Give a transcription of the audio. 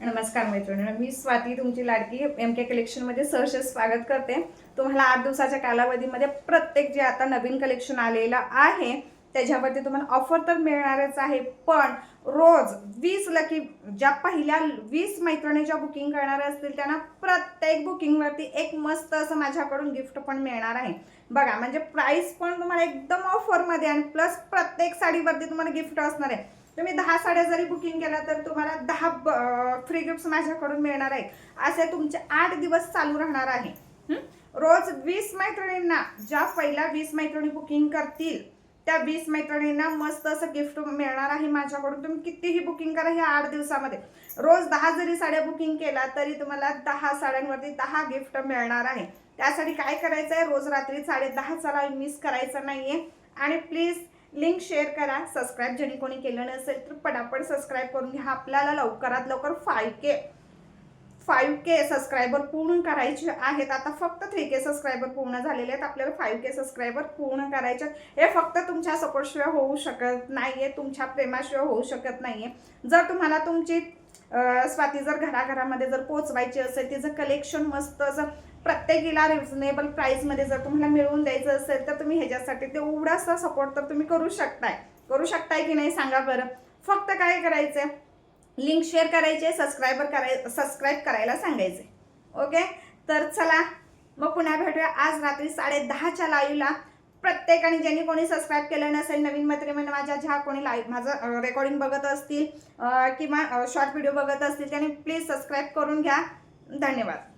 नमस्कार मैत्रिणींनो, मी स्वाती तुमची लाडकी MK कलेक्शनमध्ये सहर्ष स्वागत करते। तुम्हाला 8 दिवसाच्या कालावधीमध्ये प्रत्येक जे आता नवीन कलेक्शन आलेलं आहे त्याच्यावरती तुम्हाला ऑफर तर मिळणारच आहे, पण रोज 20 लकी ज्या पहिल्या 20 मैत्रिणींच्या बुकिंग करणार असतील त्यांना प्रत्येक बुकिंगवरती एक मस्त असं माझ्याकडून गिफ्ट पण मिळणार आहे। बघा, म्हणजे प्राइस पण तुम्हाला एकदम ऑफरमध्ये आणि प्लस प्रत्येक साडीवरती तुम्हाला गिफ्ट असणार आहे। तुम्ही 10 साड्या जरी बुकिंग केला तर तुम्हाला 10 फ्री गिफ्ट्स माझ्याकडून मिळणार आहेत। असे तुमचे 8 दिवस चालू राहणार आहे। रोज 20 मैत्रिणींना, ज्या पहिल्या 20 मैत्रिणी बुकिंग करतील त्या 20 मैत्रिणींना मस्त असं गिफ्ट मिळणार आहे माझ्याकडून। तुम्ही कितीही बुकिंग करा ह्या 8 दिवसामध्ये, रोज 10 जरी साड्या बुकिंग केला तरी तुम्हाला 10 साड्यांवरती 10 गिफ्ट मिळणार आहे। त्यासाठी काय करायचं आहे, रोज रात्री 10:30 ला मिस करायचं नाहीये। आणि प्लीज लिंक शेअर करा, सबस्क्राइब ज्यांनी कोणी केलं नसेल तर पटापट सबस्क्राइब करून घ्या। आपल्याला लवकरात लवकर 5K सबस्क्रायबर पूर्ण करायचे आहेत। आता फक्त 3K सबस्क्रायबर पूर्ण झालेले आहेत, आपल्याला 5K सबस्क्रायबर पूर्ण करायचे। हे फक्त तुमच्या सपोर्टशिवाय होऊ शकत नाहीये, तुमच्या प्रेमाशिवाय होऊ शकत नाहीये। जर तुम्हाला तुमची स्वाती जर घराघरामध्ये जर पोहोचवायची असेल, तिचं कलेक्शन मस्त असं प्रत्येकीला रिजनेबल प्राइस मध्ये जर तुम्हाला मिळवून द्यायचं असेल तर तुम्ही ह्याच्यासाठी तेवढासा सपोर्ट तर तुम्ही करू शकताय की नाही सांगा बरं। फक्त काय करायचंय, लिंक शेअर करायचे, सबस्क्राइब करायला सांगायचे। ओके, तर चला मग पुन्हा भेटूया आज रात्री 10:30च्या लाईव्हला। प्रत्येकाने ज्यांनी कोणी सबस्क्राइब केलं नसेल, नवीन मैत्रिणी माझ्या ज्या कोणी लाईव्ह माझं रेकॉर्डिंग बघत असतील किंवा शॉर्ट व्हिडिओ बघत असतील त्यांनी प्लीज सबस्क्राइब करून घ्या। धन्यवाद।